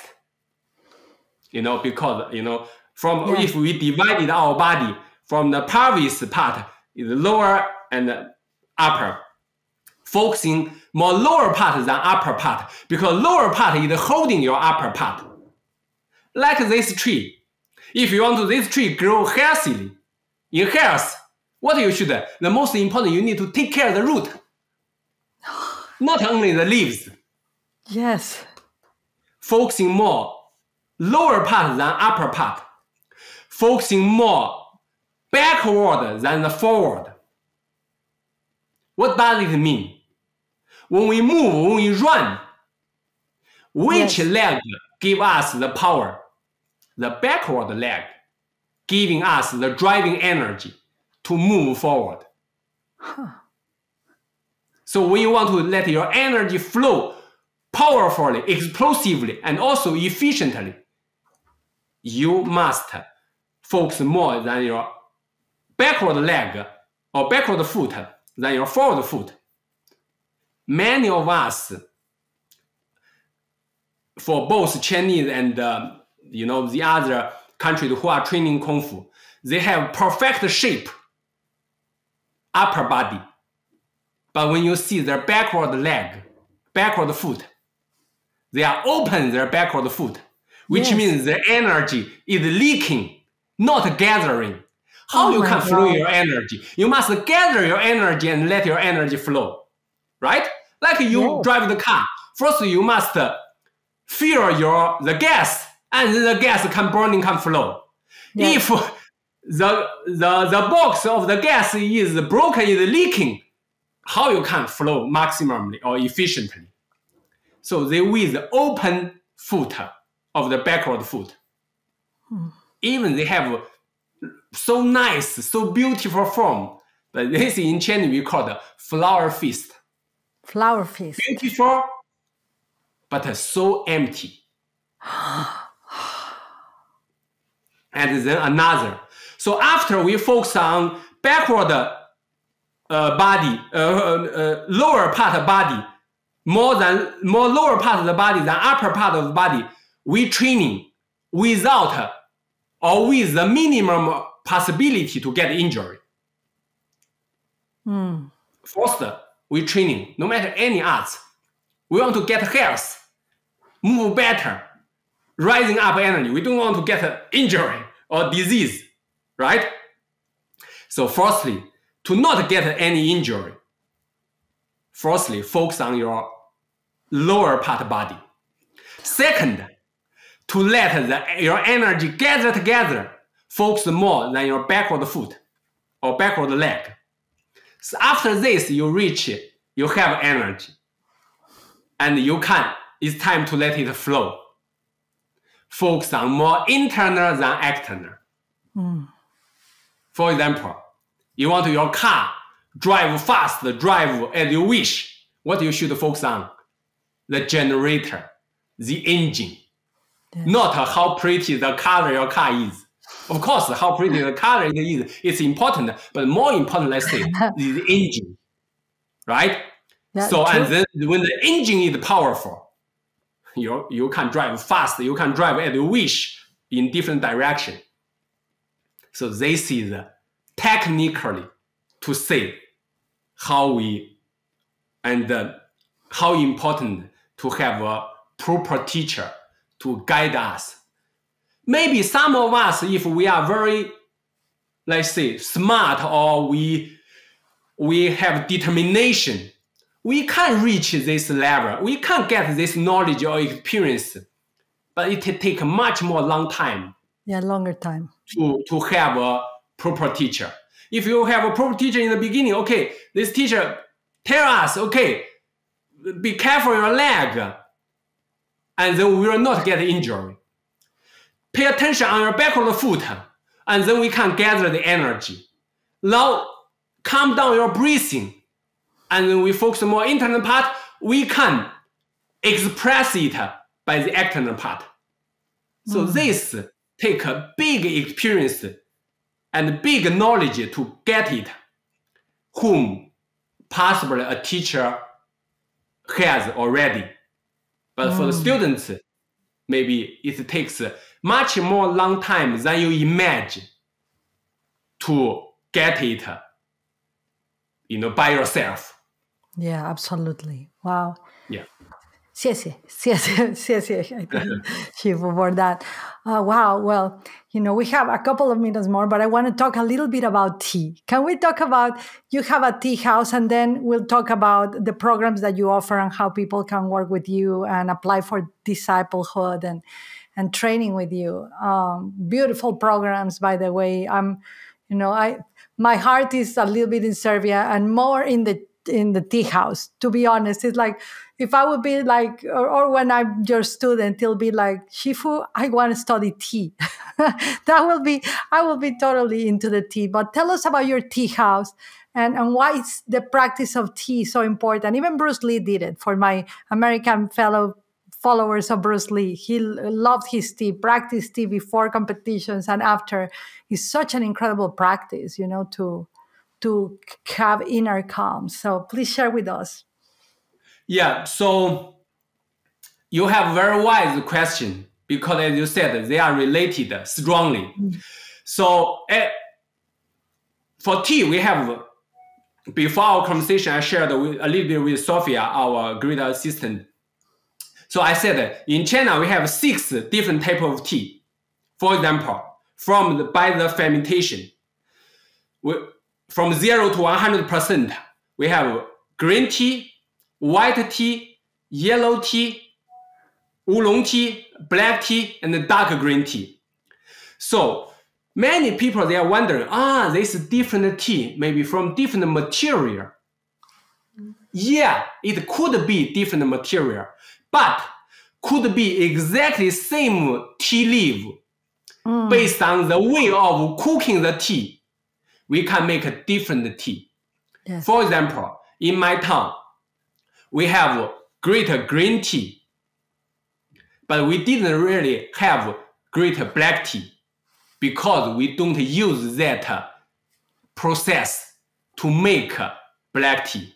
Because, if we divided our body from the pelvis part is lower and upper, focusing more lower part than upper part, because lower part is holding your upper part. Like this tree. If you want this tree grow healthily, in health, what you should, the most important, you need to take care of the root. Not only the leaves. Yes. Focusing more lower part than upper part. Focusing more backward than the forward. What does it mean? When we move, when we run, which leg give us the power? The backward leg, giving us the driving energy to move forward. So when you want to let your energy flow powerfully, explosively, and also efficiently, you must focus more than your backward leg or backward foot than your forward foot. Many of us, for both Chinese and the other countries who are training Kung Fu, they have perfect shape, upper body. But when you see their backward leg, backward foot, they are open their backward foot, which means their energy is leaking, not gathering. How you can flow your energy? You must gather your energy and let your energy flow, right? Like you drive the car. First, you must fill the gas, and then the gas can flow. If the box of the gas is broken, is leaking, how you can flow maximally or efficiently? So they with the open foot of the backward foot. Even they have so nice, so beautiful form. But this in Chinese we call the flower fist. Flower fist. Beautiful, but so empty. And then another. So after we focus on backward body, lower part of body, more lower part of the body than upper part of the body, we training without or with the minimum possibility to get injury. First, we training, no matter any arts, we want to get health. move better, rising up energy. We don't want to get injury or disease, right? So firstly, to not get any injury, firstly, focus on your lower part body. Second, to let your energy gather together, focus more than your backward foot or backward leg. So after this, you reach it, you have energy. And it's time to let it flow. Focus on more internal than external. For example, you want your car drive fast, drive as you wish. What you should focus on? The generator, the engine. Yes. Not how pretty the color your car is. Of course, how pretty the color is, it's important, but more important, let's say, is the engine, right? Yeah, so, true. And then when the engine is powerful, you can drive fast, you can drive as you wish in different direction. So this is technically to say how important to have a proper teacher to guide us. Maybe some of us, if we are very, let's say, smart or we have determination, we can reach this level. We can get this knowledge or experience, but it takes much more long time. Yeah, longer time. To have a proper teacher. If you have a proper teacher in the beginning, okay, this teacher tell us, okay, be careful your leg, and then we will not get injury. Pay attention on your backward foot, and then we can gather the energy. Now, calm down your breathing, and then we focus more internal part, we can express it by the external part. So this take a big experience and big knowledge to get it, whom possibly a teacher has already. But for the students, maybe it takes much more long time than you imagine to get it, by yourself. Yeah, absolutely. Wow. Yeah. 谢谢 Shifu for that. Wow. Well, we have a couple of minutes more, but I want to talk a little bit about tea. Can we talk about, you have a tea house, and then we'll talk about the programs that you offer and how people can work with you and apply for disciplehood and training with you. Beautiful programs, by the way. My heart is a little bit in Serbia and more in the tea house, to be honest. It's like, if I would be like, or when I'm your student, it'll be like, Shifu, I want to study tea. I will be totally into the tea. But tell us about your tea house and why is the practice of tea so important. Even Bruce Lee did it. For my American followers of Bruce Lee, he loved his tea, practiced tea before competitions and after. It's such an incredible practice, to have inner calm. So please share with us. Yeah, so you have a very wise question because, as you said, they are related strongly. So for tea, we have, before our conversation, I shared a little bit with Sophia, our great assistant. So I said, in China, we have 6 different types of tea. For example, by the fermentation, from 0 to 100%, we have green tea, white tea, yellow tea, oolong tea, black tea, and dark green tea. So many people, they are wondering, this is different tea, maybe from different material. Yeah, it could be different material, but could be exactly same tea leaf. Based on the way of cooking the tea, we can make a different tea. Yes. For example, in my town, we have great green tea, but we didn't really have great black tea because we don't use that process to make black tea.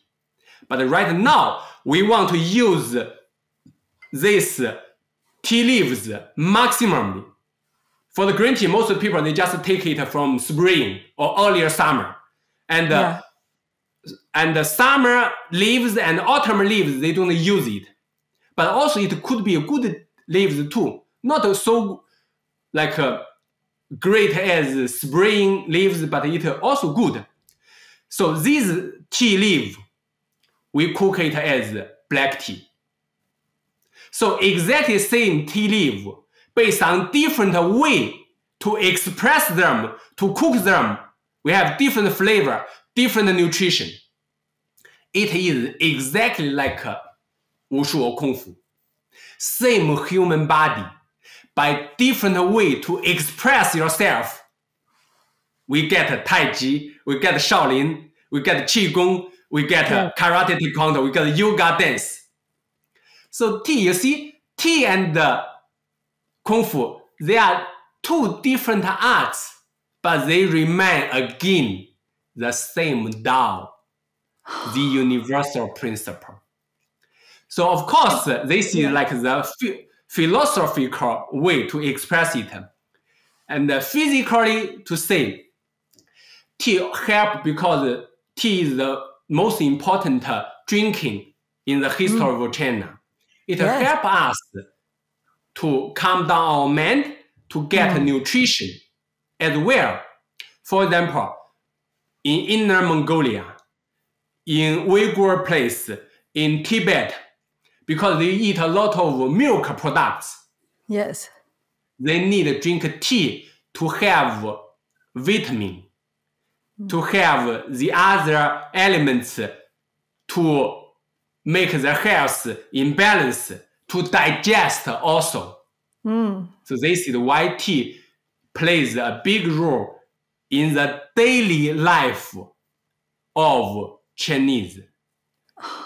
But right now, we want to use these tea leaves maximally. For the green tea, most people, they just take it from spring or earlier summer. And the summer leaves and autumn leaves, they don't use it. but also it could be a good leaves too. Not so like great as spraying leaves, but it also good. So this tea leaf, we cook it as black tea. So exactly same tea leaf, based on different way to express them, to cook them, we have different flavor, different nutrition. It is exactly like Wushu or Kung Fu. Same human body, by different way to express yourself. We get Tai Chi, we get Shaolin, we get Qigong, we get karate taekwondo, we get yoga dance. So tea, you see, tea and Kung Fu, they are two different arts, but they remain again the same Dao, the universal principle. So of course, this is like the philosophical way to express it. And physically to say, tea help because tea is the most important drinking in the history of China. It helps us to calm down our mind, to get nutrition as well. For example, in Inner Mongolia, in Uyghur place, in Tibet, because they eat a lot of milk products. Yes. They need to drink tea to have vitamin, to have the other elements to make the health in balance, to digest also. So this is why tea plays a big role in the daily life of Chinese.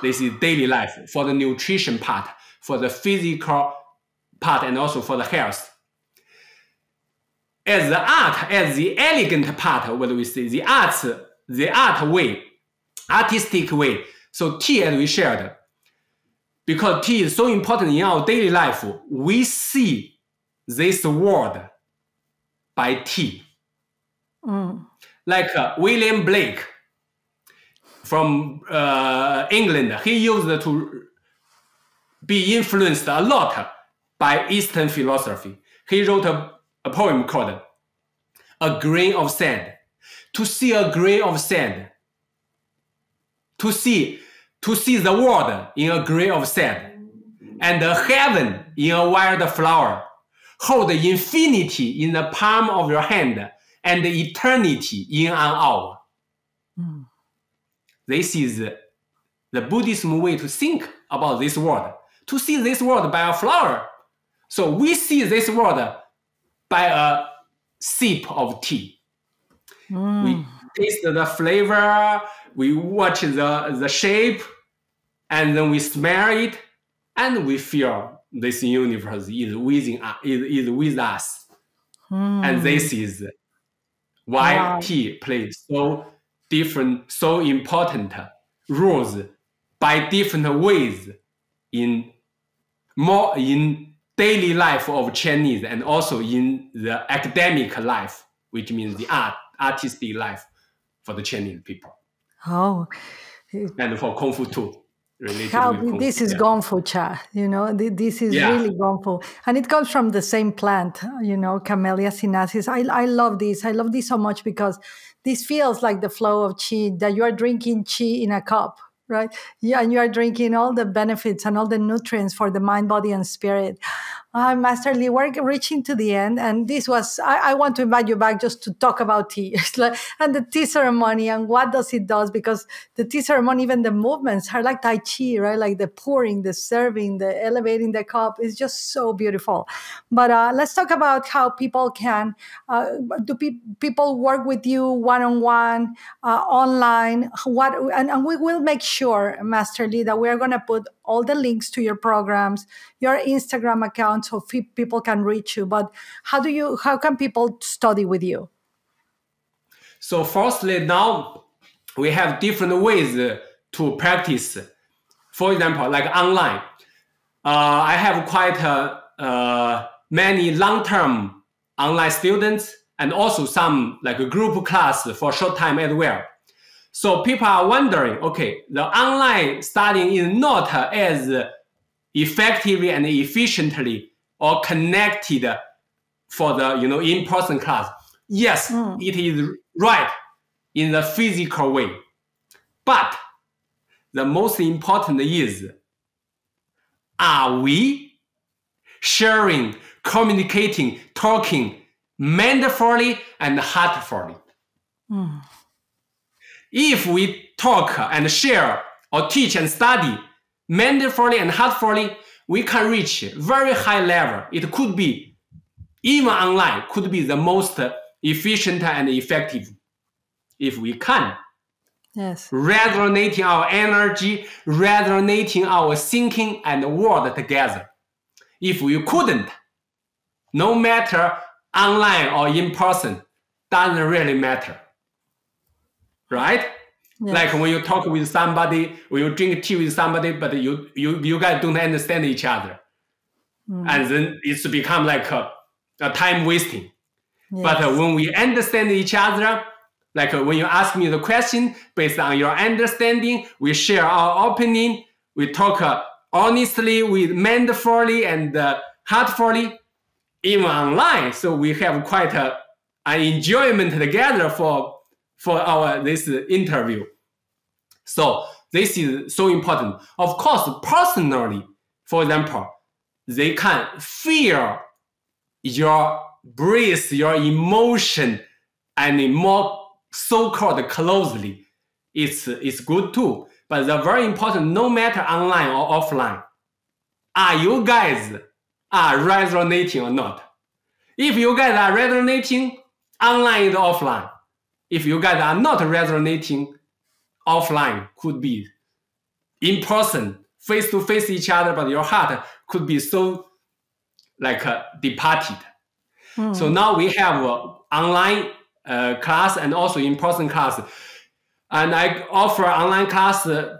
This is daily life for the nutrition part, for the physical part, and also for the health. As the art, as the elegant part, what do we say? The art way, artistic way. So tea, as we shared, because tea is so important in our daily life, we see this world by tea. Like William Blake from England, he used to be influenced a lot by Eastern philosophy. He wrote a poem called A Grain of Sand. To see a grain of sand, to see the world in a grain of sand, and the heaven in a wild flower, hold infinity in the palm of your hand, and eternity in an hour. This is the Buddhism way to think about this world, to see this world by a flower. So we see this world by a sip of tea. We taste the flavor, we watch the shape, and then we smell it, and we feel this universe is with us. And this is why tea plays so different, so important roles by different ways in daily life of Chinese, and also in the academic life, which means the artistic life for the Chinese people. Oh. And for Kung Fu too. This is Gongfu cha, this is really Gongfu. And it comes from the same plant, Camellia sinensis. I love this. I love this so much because this feels like the flow of qi, that you are drinking qi in a cup, right? Yeah, and you are drinking all the benefits and all the nutrients for the mind, body, and spirit. Master Li, we're reaching to the end, and this was, I want to invite you back just to talk about tea and the tea ceremony and what does it does, because the tea ceremony, even the movements are like Tai Chi, right? Like the pouring, the serving, the elevating the cup is just so beautiful. But let's talk about how people can, people work with you one-on-one, online, and we will make sure, Master Li, that we're going to put all the links to your programs, your Instagram account, so people can reach you. But how can people study with you? So firstly, now we have different ways to practice. For example, like online, I have quite many long-term online students, and also some like a group class for short time as well. So people are wondering, okay, the online studying is not as effectively and efficiently or connected for the in-person class. Yes, it is right in the physical way. But the most important is, are we sharing, communicating, talking mindfully and heartfully? If we talk and share or teach and study mindfully and heartfully, we can reach very high level. It could be, even online, could be the most efficient and effective. If we can. Yes. Resonating our energy, resonating our thinking and word together. If we couldn't, no matter online or in person, doesn't really matter. Right? Yes. Like when you talk with somebody, when you drink tea with somebody, but you guys don't understand each other. And then it's become like a time wasting. Yes. But when we understand each other, like when you ask me the question based on your understanding, we share our opinion, we talk honestly, mindfully and heartfully, even online. So we have quite an enjoyment together for this interview. So this is so important. Of course, personally, for example, they can feel your breath, your emotion, and more so-called closely. It's good too. But the very important, no matter online or offline, are you guys resonating or not? If you guys are resonating, online or offline. If you guys are not resonating, offline could be in person, face-to-face each other, but your heart could be so like departed. So now we have online class and also in-person class. And I offer online class I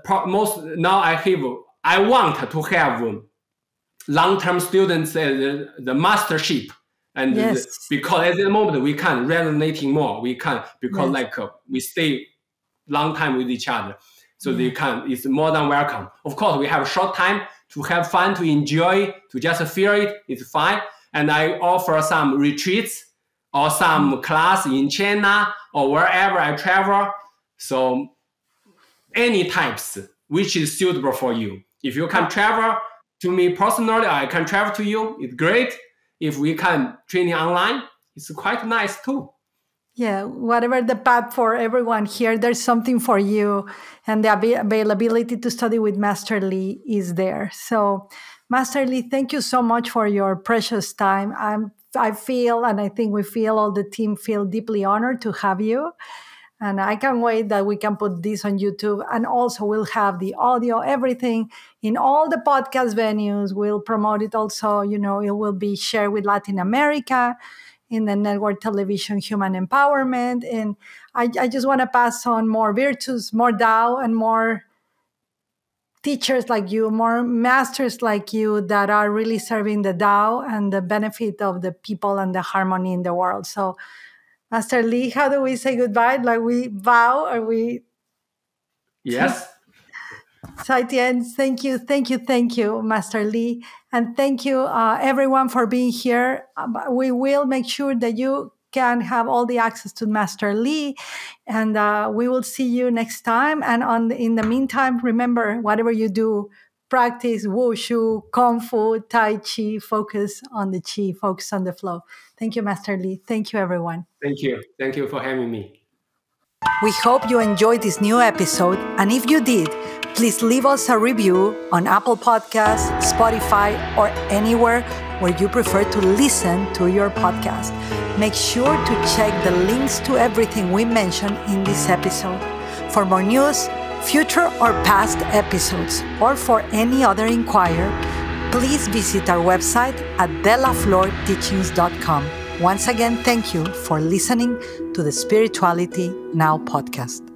want to have long-term students as the mastership. And yes. Because at the moment we can resonating more. We can, because yes. We stay long time with each other. So they can, it's more than welcome. Of course, we have a short time to have fun, to enjoy, to just feel it. It's fine. And I offer some retreats or some class in China or wherever I travel. So any types which is suitable for you. If you can travel to me personally, I can travel to you. It's great. If we can training online, it's quite nice too. Yeah, whatever the path for everyone here, there's something for you. And the availability to study with Master Li is there. So Master Li, thank you so much for your precious time. I feel, and I think we feel, all the team feel deeply honored to have you. And I can't wait that we can put this on YouTube. And also we'll have the audio, everything in all the podcast venues. We'll promote it also, it will be shared with Latin America in the network television Human Empowerment. And I just want to pass on more virtues, more Dao, and more teachers like you, more masters like you that are really serving the Dao and the benefit of the people and the harmony in the world. So Master Li, how do we say goodbye? Like we vow or we... Yes. Saitian, thank you, Master Li. And thank you, everyone, for being here. We will make sure that you can have all the access to Master Li. And we will see you next time. And in the meantime, remember, whatever you do, practice Wushu, Kungfu, Tai Chi, focus on the Chi, focus on the flow. Thank you, Master Li. Thank you, everyone. Thank you. Thank you for having me. We hope you enjoyed this new episode. And if you did, please leave us a review on Apple Podcasts, Spotify, or anywhere where you prefer to listen to your podcast. Make sure to check the links to everything we mentioned in this episode. For more news, future or past episodes, or for any other inquiry, please visit our website at delaflorteachings.com. Once again, thank you for listening to the Spirituality Now podcast.